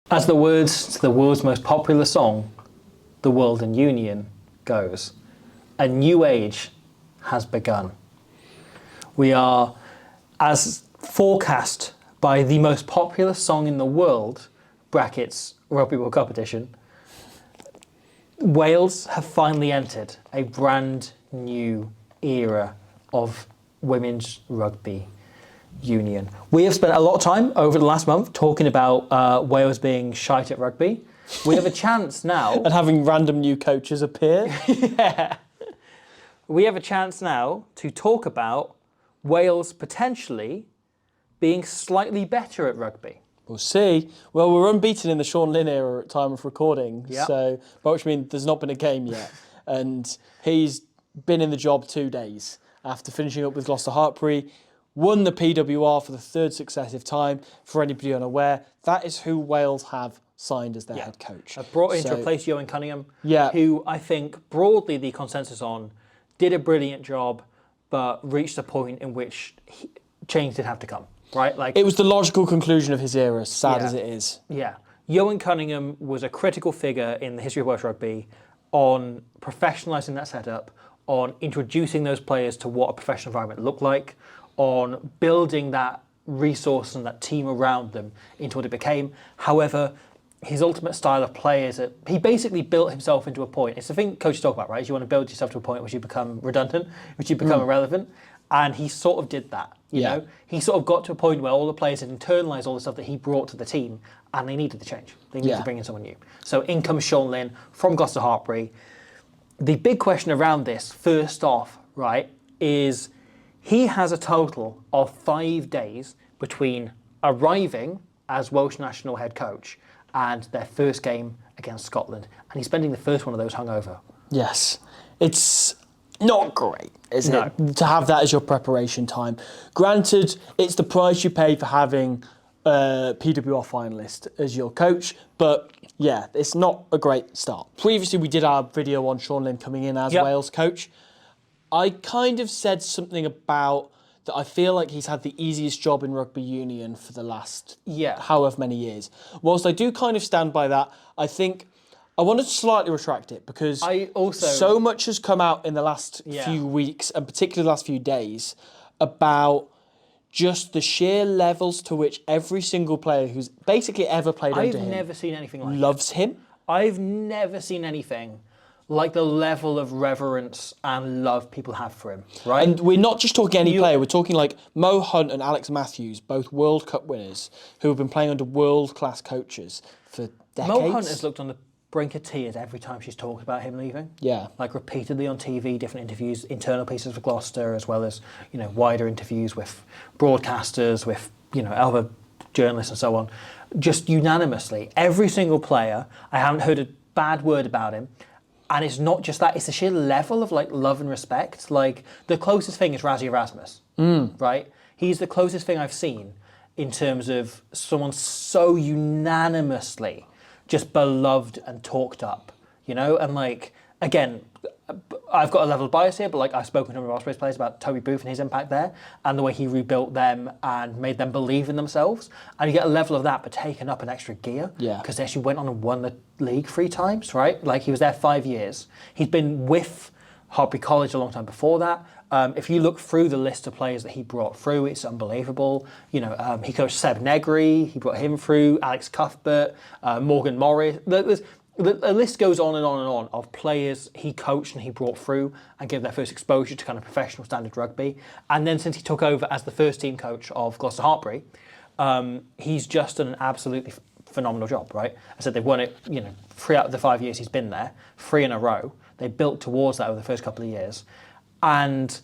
As the words to the world's most popular song, The World in Union, goes, a new age has begun. We are, as forecast by the most popular song in the world, brackets Rugby World Cup edition, Wales have finally entered a brand new era of women's rugby union. We have spent a lot of time over the last month talking about Wales being shite at rugby. We have a chance now. And having random new coaches appear. Yeah. We have a chance now to talk about Wales potentially being slightly better at rugby. We'll see. Well, we're unbeaten in the Sean Lynn era at time of recording. Yep. So, by which I mean there's not been a game yet. And he's been in the job 2 days after finishing up with Gloucester Hartpury. Won the PWR for the third successive time. For anybody unaware, that is who Wales have signed as their head coach. Brought in to replace Owen Cunningham, Yeah. who I think broadly the consensus on did a brilliant job, but reached a point in which change did have to come, right? Like It was the logical conclusion of his era, sad Yeah. as it is. Yeah. Owen Cunningham was a critical figure in the history of Welsh rugby on professionalising that setup, on introducing those players to what a professional environment looked like, on building that resource and that team around them into what it became. However, his ultimate style of play is that he basically built himself into a point. It's the thing coaches talk about, right? Is you want to build yourself to a point which you become redundant, which you become irrelevant. And he sort of did that, you know? He sort of got to a point where all the players had internalised all the stuff that he brought to the team and they needed the change. They needed to bring in someone new. So in comes Sean Lynn from Gloucester Hartpury. The big question around this, first off, right, is he has a total of 5 days between arriving as Welsh national head coach and their first game against Scotland. And he's spending the first one of those hungover. Yes. It's not great, is No. it? To have that as your preparation time. Granted, it's the price you pay for having a PWR finalist as your coach, but yeah, it's not a great start. Previously, we did our video on Sean Lynn coming in as Wales coach. I kind of said something about that I feel like he's had the easiest job in rugby union for the last however many years. Whilst I do kind of stand by that, I think I wanted to slightly retract it because so much has come out in the last few weeks and particularly the last few days about just the sheer levels to which every single player who's basically ever played under him I've never seen anything like loves him. I've never seen anything like the level of reverence and love people have for him, right? And we're not just talking any player, we're talking like Mo Hunt and Alex Matthews, both World Cup winners, who have been playing under world-class coaches for decades. Mo Hunt has looked on the brink of tears every time she's talked about him leaving. Yeah. Like repeatedly on TV, different interviews, internal pieces for Gloucester, as well as, you know, wider interviews with broadcasters, with, you know, other journalists and so on. Just unanimously, every single player, I haven't heard a bad word about him. And it's not just that, it's the sheer level of like love and respect. Like the closest thing is Razzie Erasmus, right? He's the closest thing I've seen in terms of someone so unanimously just beloved and talked up, you know? And like, again, I've got a level of bias here, but like I've spoken to a number of Ospreys players about Toby Booth and his impact there and the way he rebuilt them and made them believe in themselves. And you get a level of that, but taken up an extra gear. Yeah. Because they actually went on and won the league 3 times, right? Like he was there 5 years. He's been with Hartpury College a long time before that. If you look through the list of players that he brought through, it's unbelievable. You know, he coached Seb Negri, he brought him through, Alex Cuthbert, Morgan Morris. The list goes on and on and on of players he coached and he brought through and gave their first exposure to kind of professional standard rugby. And then since he took over as the first team coach of Gloucester Hartpury, he's just done an absolutely phenomenal job, right? I said they've won it, you know, 3 out of the 5 years he's been there, 3 in a row. They built towards that over the first couple of years. And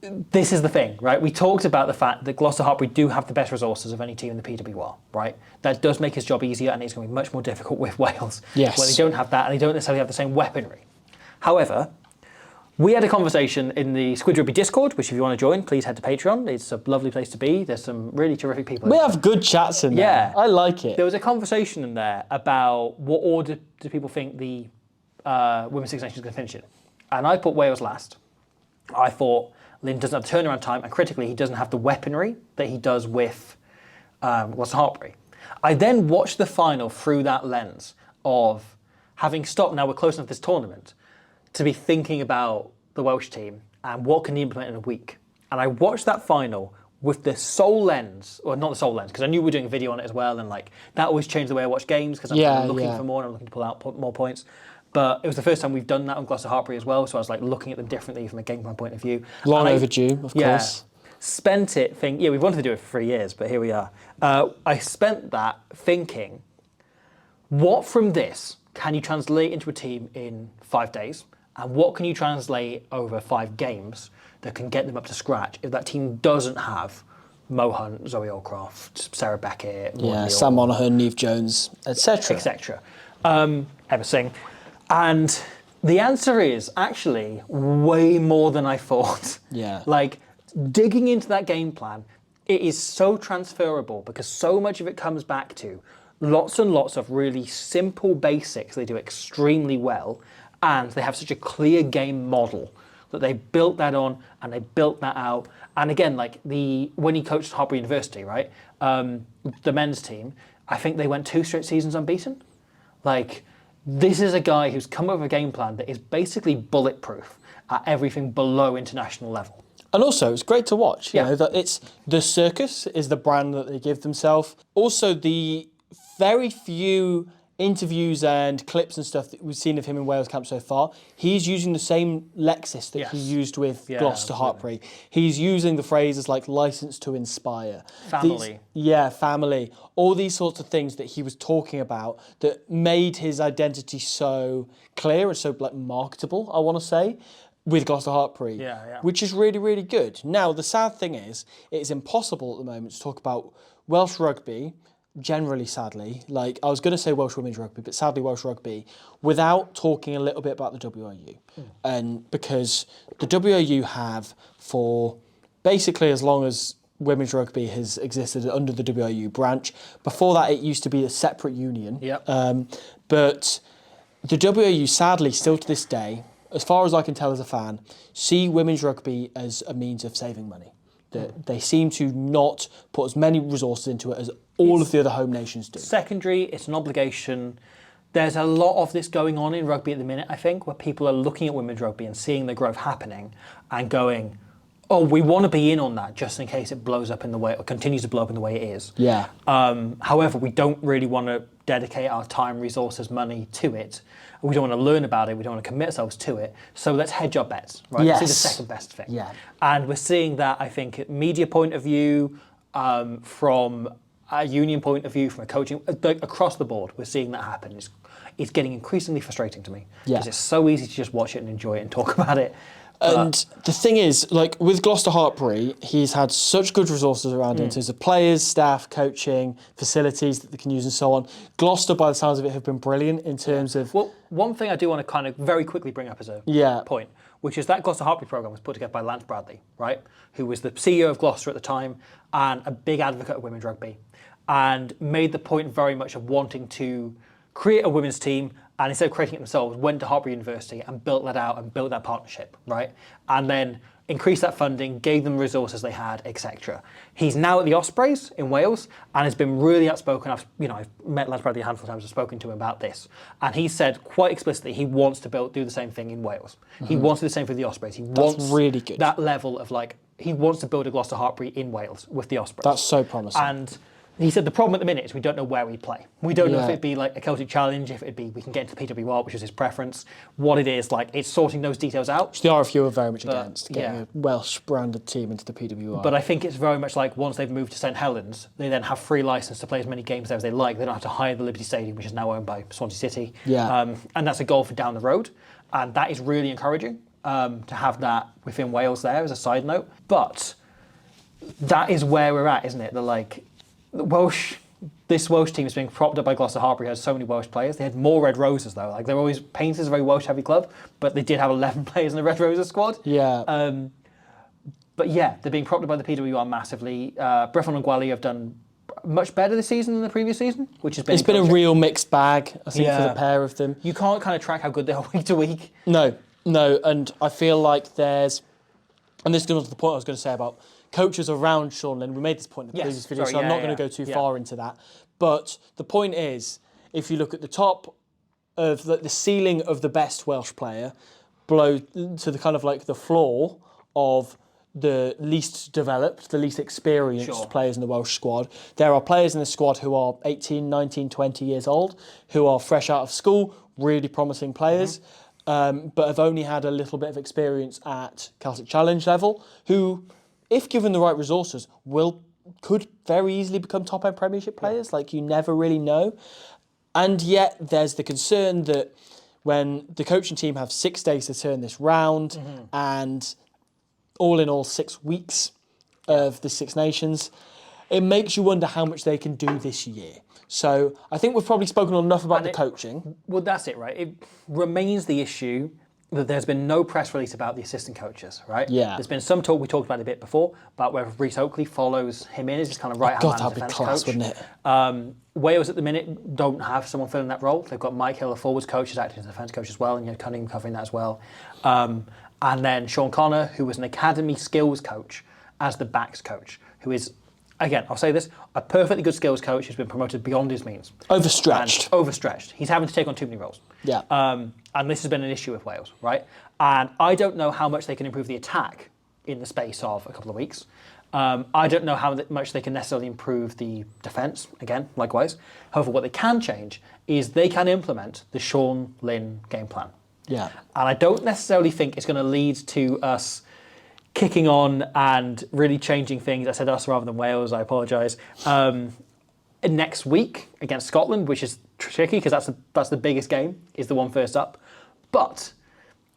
this is the thing, right? We talked about the fact that Gloucester Hartpury do have the best resources of any team in the PWR, right? That does make his job easier and it's going to be much more difficult with Wales. Yes. Where they don't have that and they don't necessarily have the same weaponry. However, we had a conversation in the Squid Rugby Discord, which if you want to join, please head to Patreon. It's a lovely place to be. There's some really terrific people. We have good chats in there. Yeah. I like it. There was a conversation in there about what order do people think the Women's Six Nations is going to finish in. And I put Wales last. I thought Lynn doesn't have the turnaround time, and critically, he doesn't have the weaponry that he does with Gloucester Hartpury. I then watched the final through that lens of having stopped, now we're close enough to this tournament, to be thinking about the Welsh team and what can you implement in a week. And I watched that final with the sole lens, or not the sole lens, because I knew we were doing a video on it as well, and like that always changed the way I watch games because I'm kind of looking for more and I'm looking to pull out more points. But it was the first time we've done that on Gloucester Hartpury as well, so I was like looking at them differently from a game plan point of view. Long overdue, of course. Spent it thinking, we've wanted to do it for 3 years, but here we are. I spent that thinking, what from this can you translate into a team in 5 days? And what can you translate over 5 games that can get them up to scratch if that team doesn't have Mo Hunt, Zoe Allcroft, Sarah Beckett, Sam Monaghan, Neve Jones, etc. etc. Emma Singh. And the answer is actually way more than I thought. Yeah. Like, digging into that game plan, it is so transferable because so much of it comes back to lots and lots of really simple basics they do extremely well, and they have such a clear game model that they built that on and they built that out. And again, like when he coached Hartpury University, right, the men's team, I think they went 2 straight seasons unbeaten. Like, this is a guy who's come up with a game plan that is basically bulletproof at everything below international level. And also, it's great to watch. You know, that it's the circus is the brand that they give themselves. Also, the very few interviews and clips and stuff that we've seen of him in Wales camp so far, he's using the same lexis that he used with Gloucester Hartpury. He's using the phrases like license to inspire. Family. Family. All these sorts of things that he was talking about that made his identity so clear and so like marketable, I want to say, with Gloucester Hartpury, which is really, really good. Now, the sad thing is, it's impossible at the moment to talk about Welsh rugby, generally, sadly, like I was going to say Welsh women's rugby, but sadly Welsh rugby, without talking a little bit about the WRU. And because the WRU have, for basically as long as women's rugby has existed under the WRU branch, before that it used to be a separate union. But the WRU, sadly, still to this day, as far as I can tell as a fan, see women's rugby as a means of saving money. That they seem to not put as many resources into it as all of the other home nations do. Secondary, it's an obligation. There's a lot of this going on in rugby at the minute, I think, where people are looking at women's rugby and seeing the growth happening and going, oh, we want to be in on that just in case it blows up in the way, or continues to blow up in the way it is. However, we don't really want to dedicate our time, resources, money to it. We don't want to learn about it. We don't want to commit ourselves to it. So let's hedge our bets, right? This is the second best thing. And we're seeing that, I think, at media point of view, from a union point of view, from a coaching, across the board, we're seeing that happen. It's getting increasingly frustrating to me because it's so easy to just watch it and enjoy it and talk about it. And the thing is, like with Gloucester Hartpury, he's had such good resources around him in terms of players, staff, coaching, facilities that they can use and so on. Gloucester, by the sounds of it, have been brilliant in terms of... Well, one thing I do want to kind of very quickly bring up as a point, which is that Gloucester Hartpury programme was put together by Lance Bradley, right, who was the CEO of Gloucester at the time and a big advocate of women's rugby, and made the point very much of wanting to create a women's team, and instead of creating it themselves, went to Hartpury University and built that out and built that partnership, right? And then increased that funding, gave them the resources they had, etc. He's now at the Ospreys in Wales and has been really outspoken. I've met Lance Bradley a handful of times, I've spoken to him about this. And he said quite explicitly he wants to do the same thing in Wales. He wants to do the same for the Ospreys. He wants really good. That level of he wants to build a Gloucester Hartpury in Wales with the Ospreys. That's so promising. And he said the problem at the minute is we don't know where we play. We don't know if it'd be like a Celtic Challenge, if it'd be we can get into the PWR, which is his preference. What it is, like it's sorting those details out. Which the RFU are very much against, getting a Welsh branded team into the PWR. But I think it's very much like once they've moved to St Helens, they then have free license to play as many games there as they like. They don't have to hire the Liberty Stadium, which is now owned by Swansea City. And that's a goal for down the road. And that is really encouraging to have that within Wales there as a side note. But that is where we're at, isn't it? This Welsh team is being propped up by Gloucester Hartpury, has so many Welsh players. They had more Red Roses though. Like they're always painted as a very Welsh heavy club, but they did have 11 players in the Red Roses squad. But yeah, they're being propped up by the PWR massively. Breffon and Gwali have done much better this season than the previous season, which has been... It's been a real mixed bag, I think, for the pair of them. You can't kind of track how good they are week to week. No, and I feel like there's... And this goes to the point I was going to say about coaches around Sean Lynn. We made this point in the Yes, previous video, sorry, so I'm yeah, not going to yeah, go too yeah. far into that. But the point is, if you look at the top of the ceiling of the best Welsh player, below to the kind of like the floor of the least developed, the least experienced Sure. players in the Welsh squad. There are players in the squad who are 18, 19, 20 years old, who are fresh out of school, really promising players, but have only had a little bit of experience at Celtic Challenge level, who, if given the right resources, could very easily become top-end Premiership players. Like, you never really know. And yet there's the concern that when the coaching team have 6 days to turn this round and all in all 6 weeks of the Six Nations, it makes you wonder how much they can do this year. So I think we've probably spoken enough about the coaching. Well, that's it, right? It remains the issue that there's been no press release about the assistant coaches, right? Yeah. There's been some talk, we talked about it a bit before, about whether Reece Oakley follows him in as his kind of right-hand man God, as that'd be defence class, coach. wouldn't it? Wales at the minute don't have someone filling that role. They've got Mike Hill, the forwards coach, who's acting as a defence coach as well, and Cunningham covering that as well. And then Sean Connor, who was an academy skills coach, as the backs coach, who is, again, I'll say this, a perfectly good skills coach who's been promoted beyond his means. Overstretched. And overstretched. He's having to take on too many roles. Yeah. And this has been an issue with Wales, right? And I don't know how much they can improve the attack in the space of a couple of weeks. I don't know how much they can necessarily improve the defence, again, likewise. However, what they can change is they can implement the Sean Lynn game plan. Yeah. And I don't necessarily think it's going to lead to us kicking on and really changing things. I said us rather than Wales, I apologise. Next week against Scotland, which is tricky because that's the biggest game, is the one first up. But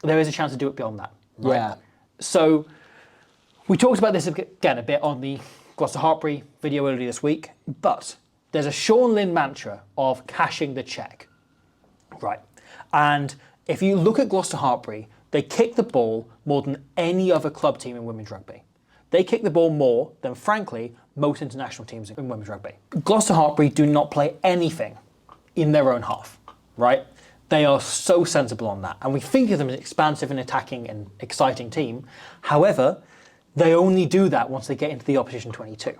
there is a chance to do it beyond that. Right? Yeah. So we talked about this again a bit on the Gloucester Hartpury video earlier this week, but there's a Sean Lynn mantra of cashing the cheque. Right. And if you look at Gloucester Hartpury, they kick the ball more than any other club team in women's rugby. They kick the ball more than, frankly, most international teams in women's rugby. Gloucester Hartpury do not play anything in their own half, right? They are so sensible on that. And we think of them as an expansive and attacking and exciting team. However, they only do that once they get into the opposition 22.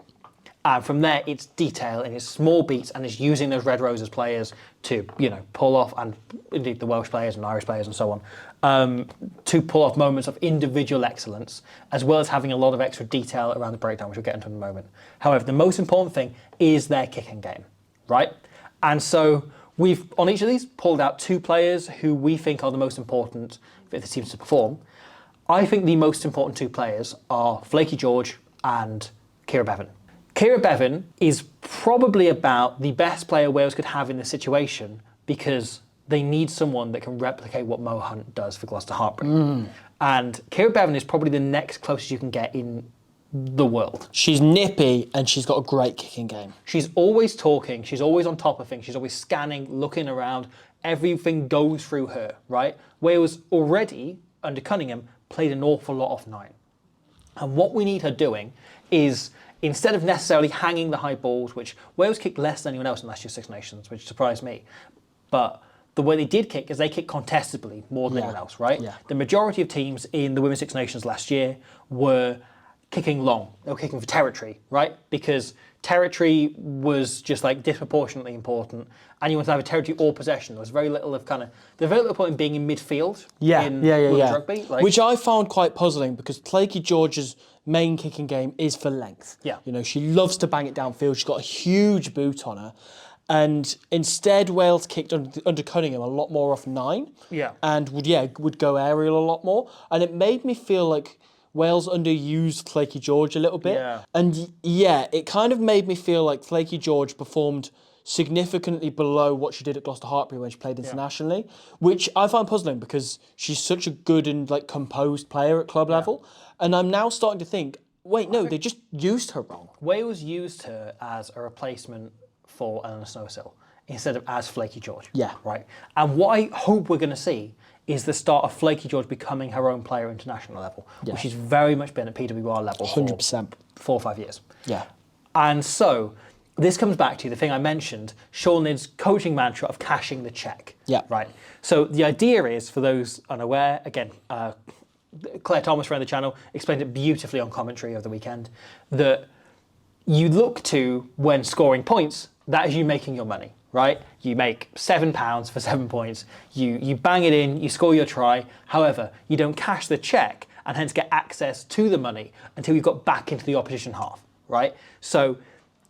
And from there, it's detail and it's small beats and it's using those Red Roses players to, pull off, and indeed the Welsh players and Irish players and so on, to pull off moments of individual excellence, as well as having a lot of extra detail around the breakdown, which we'll get into in a moment. However, the most important thing is their kicking game, right? And so we've, on each of these, pulled out 2 players who we think are the most important for the teams to perform. I think the most important 2 players are Flaky George and Ciara Bevan. Ciara Bevan is probably about the best player Wales could have in this situation because they need someone that can replicate what Mo Hunt does for Gloucester Hartpury. And Ciara Bevan is probably the next closest you can get in the world. She's nippy and she's got a great kicking game. She's always talking, she's always on top of things, she's always scanning, looking around, everything goes through her, right? Wales already, under Cunningham, played an awful lot off 9. And what we need her doing is, instead of necessarily hanging the high balls, which Wales kicked less than anyone else in last year's Six Nations, which surprised me, but the way they did kick is they kicked contestably more than anyone else, right? Yeah. The majority of teams in the Women's Six Nations last year were kicking long. They were kicking for territory, right? Because territory was just like disproportionately important, and you want to have a territory or possession. There was very little of there was very little point in being in midfield in women's rugby. Which I found quite puzzling because Flaky George's main kicking game is for length. Yeah. She loves to bang it downfield. She's got a huge boot on her. And instead, Wales kicked under Cunningham a lot more off 9. Yeah. And would go aerial a lot more. And it made me feel like Wales underused Flaky George a little bit. Yeah. And it kind of made me feel like Flaky George performed significantly below what she did at Gloucester Hartpury when she played internationally, which I find puzzling because she's such a good and composed player at club level. And I'm now starting to think, wait, no, they just used her wrong. Wales used her as a replacement for Eleanor Snowsill instead of as Flaky George. Yeah. Right. And what I hope we're going to see is the start of Flaky George becoming her own player at international level, which she's very much been at PWR level for 100%. 4 or 5 years. Yeah. And so this comes back to the thing I mentioned, Sean Lynn's coaching mantra of cashing the cheque. Yeah. Right. So the idea is, for those unaware, again, Claire Thomas, friend of the channel, explained it beautifully on commentary over the weekend, that you look to, when scoring points, that is you making your money, right? You make £7 for 7 points, you bang it in, you score your try. However, you don't cash the check and hence get access to the money until you've got back into the opposition half, right? So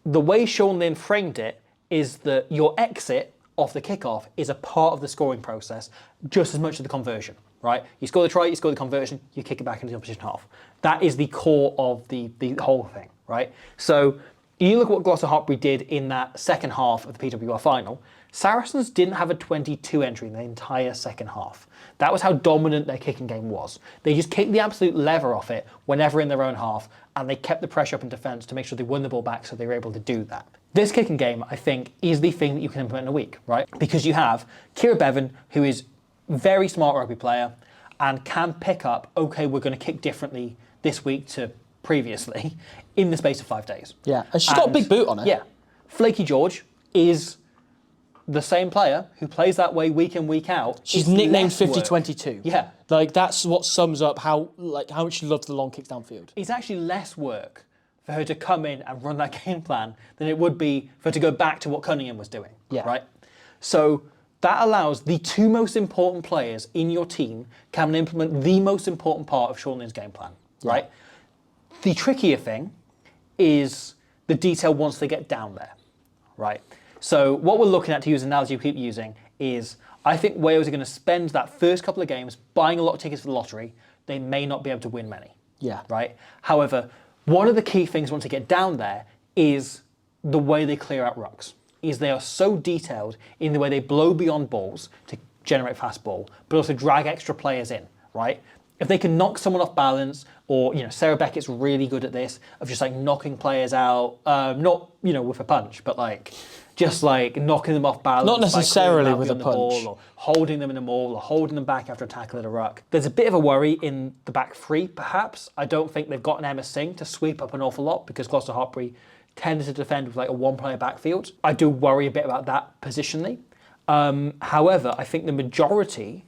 the way Sean Lynn framed it is that your exit off the kickoff is a part of the scoring process just as much as the conversion, right? You score the try, you score the conversion, you kick it back into the opposition half. That is the core of the whole thing, right? So you look at what Gloucester Hartpury did in that second half of the PWR final. Saracens didn't have a 22 entry in the entire second half. That was how dominant their kicking game was. They just kicked the absolute lever off it whenever in their own half, and they kept the pressure up in defence to make sure they won the ball back, so they were able to do that. This kicking game, I think, is the thing that you can implement in a week, right? Because you have Kira Bevan, who is a very smart rugby player and can pick up, okay, we're going to kick differently this week to previously in the space of 5 days. Yeah, and she's got a big boot on her. Yeah. Flaky George is the same player who plays that way week in, week out. She's nicknamed 50-22. Yeah. Like, that's what sums up how much she loves the long kicks downfield. It's actually less work for her to come in and run that game plan than it would be for her to go back to what Cunningham was doing. Yeah. Right? So that allows the two most important players in your team come and implement the most important part of Sean Lynn's game plan. Right? The trickier thing is the detail once they get down there. Right? So what we're looking at, to use an analogy we keep using, is I think Wales are going to spend that first couple of games buying a lot of tickets for the lottery. They may not be able to win many. Yeah. Right? However, one of the key things once they get down there is the way they clear out rucks. Is they are so detailed in the way they blow beyond balls to generate fast ball, but also drag extra players in, right? If they can knock someone off balance, or, Sarah Beckett's really good at this, of just like knocking players out, not, with a punch, but like, just like knocking them off balance. Not necessarily with a the punch. Ball, or holding them in a maul, or holding them back after a tackle at a ruck. There's a bit of a worry in the back three, perhaps. I don't think they've got an Emma Singh to sweep up an awful lot, because Gloucester Hartpury tended to defend with like a one-player backfield. I do worry a bit about that positionally. However, I think the majority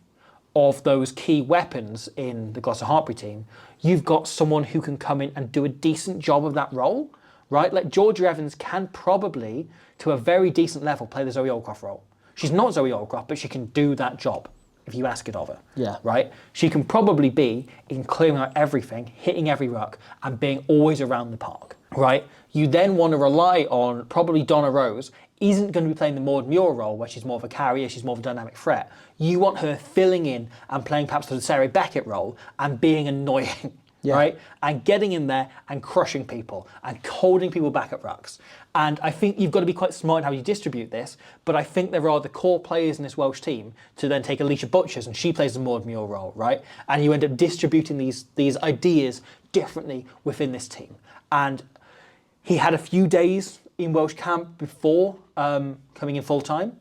of those key weapons in the Gloucester Hartpury team, you've got someone who can come in and do a decent job of that role, right? Like Georgia Evans can probably, to a very decent level, play the Zoe Aldcroft role. She's not Zoe Aldcroft, but she can do that job if you ask it of her. Yeah. Right? She can probably be in clearing out everything, hitting every ruck, and being always around the park, right? You then want to rely on probably Donna Rose isn't going to be playing the Maud Muir role where she's more of a carrier, she's more of a dynamic threat. You want her filling in and playing perhaps the Sarah Beckett role and being annoying, right? And getting in there and crushing people and holding people back at rucks. And I think you've got to be quite smart in how you distribute this, but I think there are the core players in this Welsh team to then take Alicia Butchers, and she plays the Maud Muir role, right? And you end up distributing these ideas differently within this team. And he had a few days in Welsh camp before coming in full time,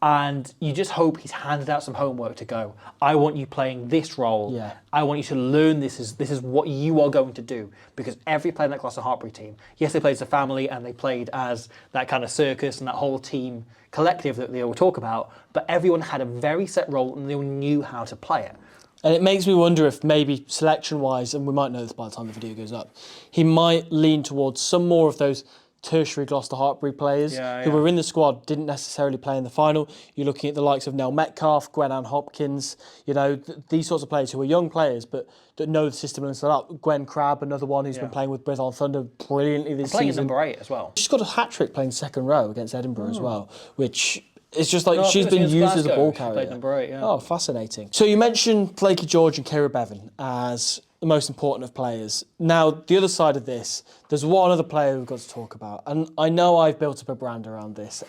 and you just hope he's handed out some homework to go, I want you playing this role. Yeah. I want you to learn this is what you are going to do, because every player in that Gloucester Hartpury team, yes, they played as a family and they played as that kind of circus and that whole team collective that they all talk about, but everyone had a very set role and they all knew how to play it. And it makes me wonder if maybe selection-wise, and we might know this by the time the video goes up, he might lean towards some more of those tertiary Gloucester Hartpury players who were in the squad, didn't necessarily play in the final. You're looking at the likes of Nell Metcalf, Gwen Ann Hopkins, these sorts of players who are young players but that know the system inside out. Gwen Crabb, another one who's been playing with Brithon Thunder brilliantly this Playing season. number 8 as well. She's got a hat-trick playing second row against Edinburgh as well, which... It's just like she's been used as a ball carrier. Played number 8, Oh, fascinating. So you mentioned Flaky George and Kira Bevan as the most important of players. Now, the other side of this, there's one other player we've got to talk about. And I know I've built up a brand around this.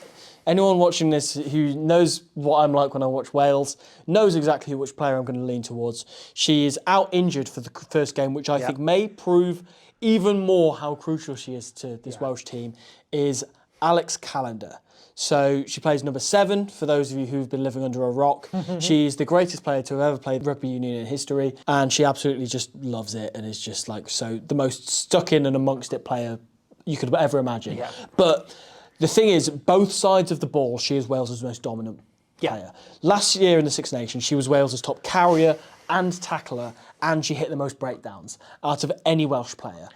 Anyone watching this who knows what I'm like when I watch Wales knows exactly which player I'm going to lean towards. She is out injured for the first game, which I think may prove even more how crucial she is to this Welsh team, is Alex Callender. So she plays number 7, for those of you who've been living under a rock. She's the greatest player to have ever played rugby union in history, and she absolutely just loves it and is just like the most stuck in and amongst it player you could ever imagine. Yeah. But the thing is, both sides of the ball, she is Wales' most dominant player. Last year in the Six Nations, she was Wales' top carrier and tackler, and she hit the most breakdowns out of any Welsh player.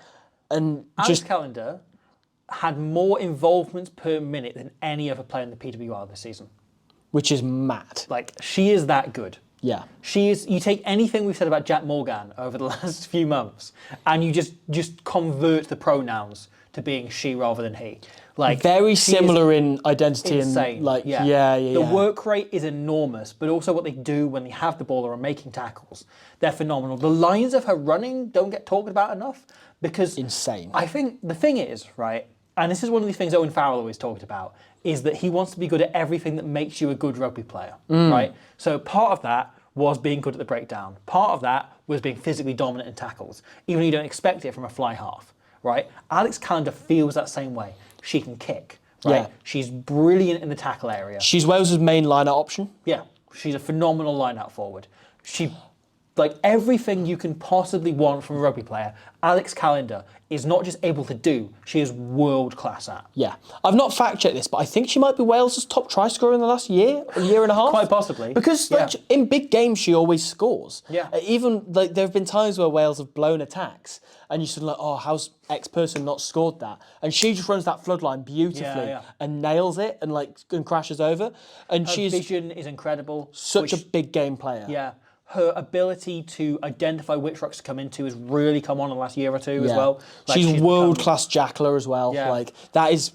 And Alex Callender had more involvements per minute than any other player in the PWR this season. Which is mad. Like, she is that good. Yeah. She is. You take anything we've said about Jack Morgan over the last few months, and you just convert the pronouns to being she rather than he. Like, very similar in identity insane. and like The work rate is enormous, but also what they do when they have the ball or are making tackles, they're phenomenal. The lines of her running don't get talked about enough because insane. I think the thing is, right, and this is one of the things Owen Farrell always talked about, is that he wants to be good at everything that makes you a good rugby player, right? So part of that was being good at the breakdown. Part of that was being physically dominant in tackles, even though you don't expect it from a fly half, right? Alex Callender feels that same way. She can kick, right? Yeah. She's brilliant in the tackle area. She's Wales's main line-out option. Yeah, she's a phenomenal line-out forward. She, like everything you can possibly want from a rugby player, Alex Callender is not just able to do, she is world-class at. Yeah. I've not fact-checked this, but I think she might be Wales's top try scorer in the last year and a half. Quite possibly. Because like, in big games, she always scores. Yeah. Even like there have been times where Wales have blown attacks, and you sort of like, oh, how's X person not scored that? And she just runs that flood line beautifully and nails it and crashes over. And Her vision is incredible. Such a big game player. Yeah. Her ability to identify which rocks to come into has really come on in the last year or two as well. Like, she's world-class jackler as well. Yeah. Like that is,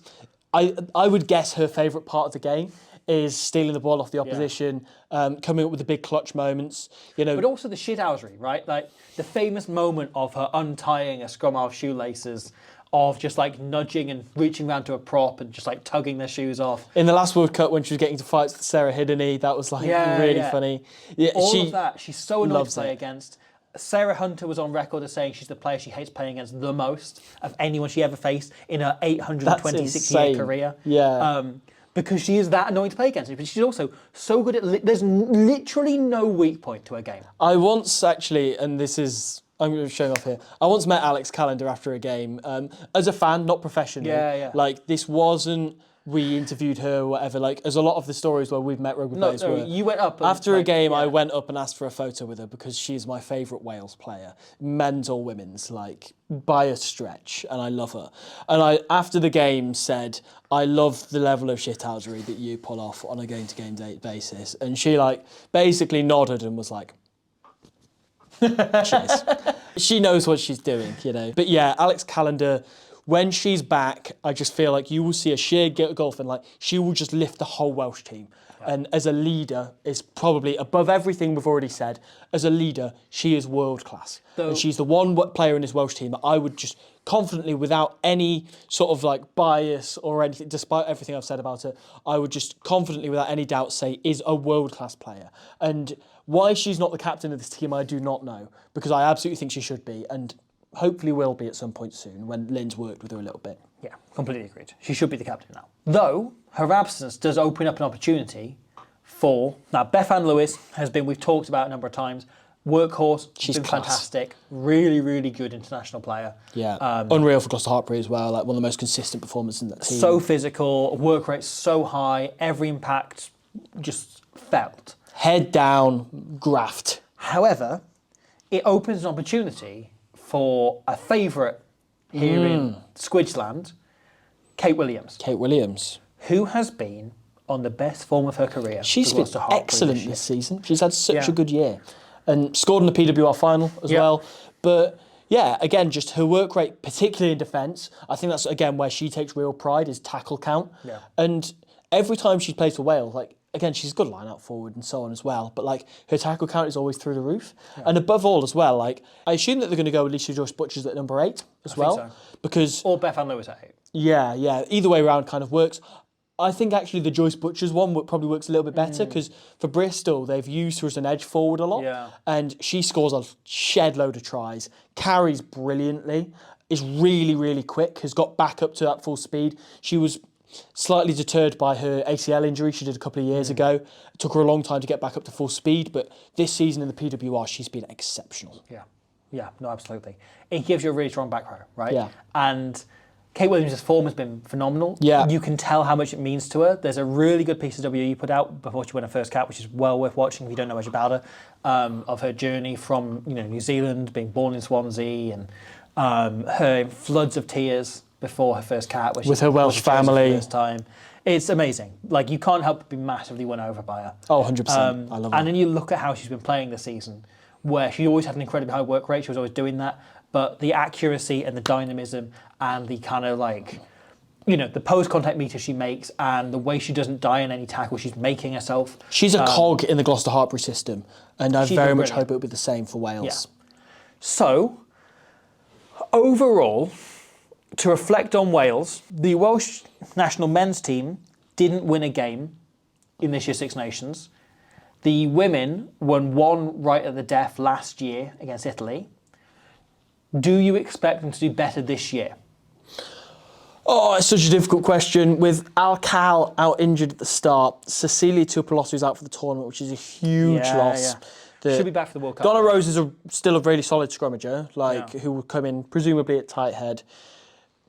I would guess her favourite part of the game is stealing the ball off the opposition, coming up with the big clutch moments. You know, but also the shithousery, right? Like the famous moment of her untying a scrum half shoelaces, of just like nudging and reaching around to a prop and just like tugging their shoes off. In the last World Cup when she was getting to fights with Sarah Hiddeny, that was like really funny. Yeah, all of that, she's so annoying to play against. Sarah Hunter was on record as saying she's the player she hates playing against the most of anyone she ever faced in her 826-year career. Yeah. Because she is that annoying to play against. But she's also so good at... There's literally no weak point to her game. I once actually, and this is... I'm going to show off here. I once met Alex Callender after a game, as a fan, not professionally. Like, this wasn't... We interviewed her or whatever. Like, as a lot of the stories where we've met rugby players were. You went up. After a game, I went up and asked for a photo with her because she's my favourite Wales player, men's or women's, like by a stretch, and I love her. And I, after the game, said, "I love the level of shithousery that you pull off on a game-to-game basis." And she like basically nodded and was like, "Cheers." She knows what she's doing, you know. But yeah, Alex Callender. When she's back, I just feel like you will see a sheer gulf and like she will just lift the whole Welsh team. Yeah. And as a leader, is probably above everything we've already said. As a leader, she is world class. And she's the one player in this Welsh team that I would just confidently, without any sort of like bias or anything, despite everything I've said about her, I would just confidently, without any doubt, say is a world class player. And why she's not the captain of this team, I do not know, because I absolutely think she should be. And hopefully will be at some point soon when Lynn's worked with her a little bit. Yeah, completely agreed. She should be the captain now. Though, her absence does open up an opportunity for... Now, Beth Ann Lewis has been, we've talked about a number of times, workhorse, she's been fantastic, really, really good international player. Yeah, unreal for Gloucester Hartpury as well, like one of the most consistent performances in that team. So physical, work rate so high, every impact just felt. Head down, graft. However, it opens an opportunity for a favourite here in Squidgeland, Kate Williams. Kate Williams. Who has been on the best form of her career. She's been excellent this season. She's had such a good year. And scored in the PWR final as well. But yeah, again, just her work rate, particularly in defence, I think that's, again, where she takes real pride, is tackle count. Yeah. And every time she plays for Wales, like, again, she's a good line-out forward and so on as well, but like her tackle count is always through the roof. Yeah. And above all as well, like I assume that they're going to go with Lisa Joyce Butchers at number 8 as well. Think so. Because or Beth Ann Lewis at 8. Yeah. Either way around kind of works. I think actually the Joyce Butchers one probably works a little bit better because for Bristol, they've used her as an edge forward a lot. Yeah. And she scores a shed load of tries, carries brilliantly, is really, really quick, has got back up to that full speed. She was slightly deterred by her ACL injury she did a couple of years ago. It took her a long time to get back up to full speed, but this season in the PWR, she's been exceptional. Yeah, no, absolutely. It gives you a really strong back row, right? Yeah. And Kate Williams' form has been phenomenal. Yeah. You can tell how much it means to her. There's a really good piece of WE put out before she won her first cap, which is well worth watching if you don't know much about her, of her journey from New Zealand, being born in Swansea, and her floods of tears before her first cap. With her Welsh family. For the first time. It's amazing. Like, you can't help but be massively won over by her. Oh, 100%. I love her. And then you look at how she's been playing this season, where she always had an incredibly high work rate. She was always doing that. But the accuracy and the dynamism and the kind of the post-contact meter she makes and the way she doesn't die in any tackle she's making herself. She's a cog in the Gloucester-Hartpury system, and I very much hope it'll be the same for Wales. Yeah. So, overall, to reflect on Wales, the Welsh national men's team didn't win a game in this year's Six Nations. The women won one right at the death last year against Italy. Do you expect them to do better this year? Oh, it's such a difficult question. With Al Cal out injured at the start, Cecilia Tuipulotu's out for the tournament, which is a huge loss. Yeah. She'll be back for the World Cup. Donna Rose is still a really solid scrummager, who will come in presumably at tight head.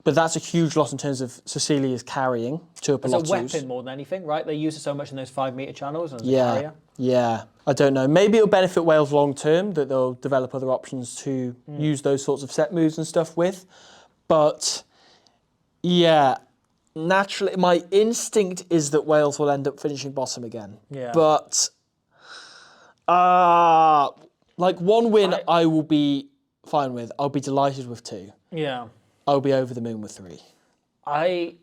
But that's a huge loss in terms of Cecilia's carrying Tuipulotu's. It's a weapon more than anything, right? They use it so much in those 5 metre channels as a carrier. Yeah, I don't know. Maybe it'll benefit Wales long term that they'll develop other options to use those sorts of set moves and stuff with. But yeah, naturally, my instinct is that Wales will end up finishing bottom again. Yeah. But one win I will be fine with. I'll be delighted with 2. Yeah. I'll be over the moon with 3. I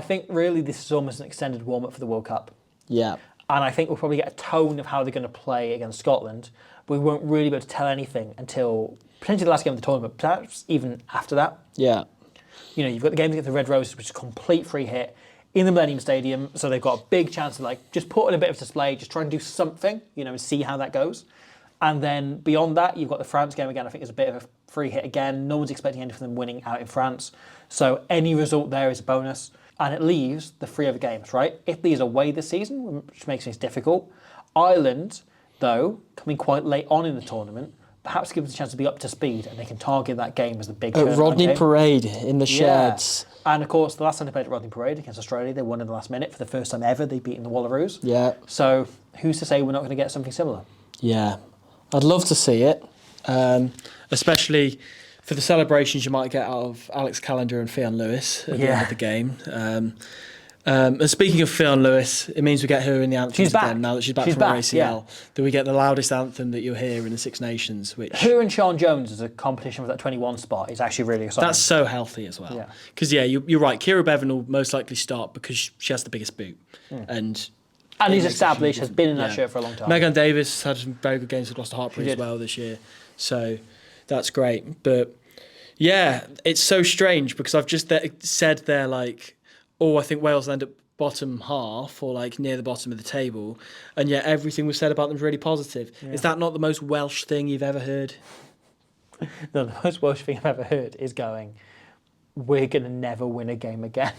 think really this is almost an extended warm-up for the World Cup. Yeah. And I think we'll probably get a tone of how they're going to play against Scotland, but we won't really be able to tell anything until potentially the last game of the tournament, perhaps even after that. Yeah. You've got the games against the Red Roses, which is a complete free hit in the Millennium Stadium, so they've got a big chance to just put in a bit of display, just try and do something, and see how that goes. And then beyond that, you've got the France game again. I think it's a bit of a free hit again. No one's expecting anything from them winning out in France. So any result there is a bonus. And it leaves the 3 other games, right? Italy is away this season, which makes things difficult. Ireland, though, coming quite late on in the tournament, perhaps gives them a chance to be up to speed and they can target that game as the big Rodney game. Parade in the sheds. Yeah. And of course, the last time they played at Rodney Parade against Australia, they won in the last minute for the first time ever. They've beaten the Wallaroos. Yeah. So who's to say we're not going to get something similar? Yeah. I'd love to see it, especially for the celebrations you might get out of Alex Callender and Fionn Lewis at the end of the game. And speaking of Fionn Lewis, it means we get her in the anthems again now that she's back from her ACL. That we get the loudest anthem that you'll hear in the Six Nations. Which her and Sean Jones as a competition for that 21 spot is actually really exciting. That's so healthy as well. Because you're right. Kira Bevan will most likely start because she has the biggest boot, and he's established, has been in that shirt for a long time. Megan Davis had some very good games with Gloucester-Hartpury as well this year, so that's great. But yeah, it's so strange because I've just said they're I think Wales will end up bottom half or near the bottom of the table, and yet everything we've said about them is really positive. Yeah. Is that not the most Welsh thing you've ever heard? No, the most Welsh thing I've ever heard is we're going to never win a game again.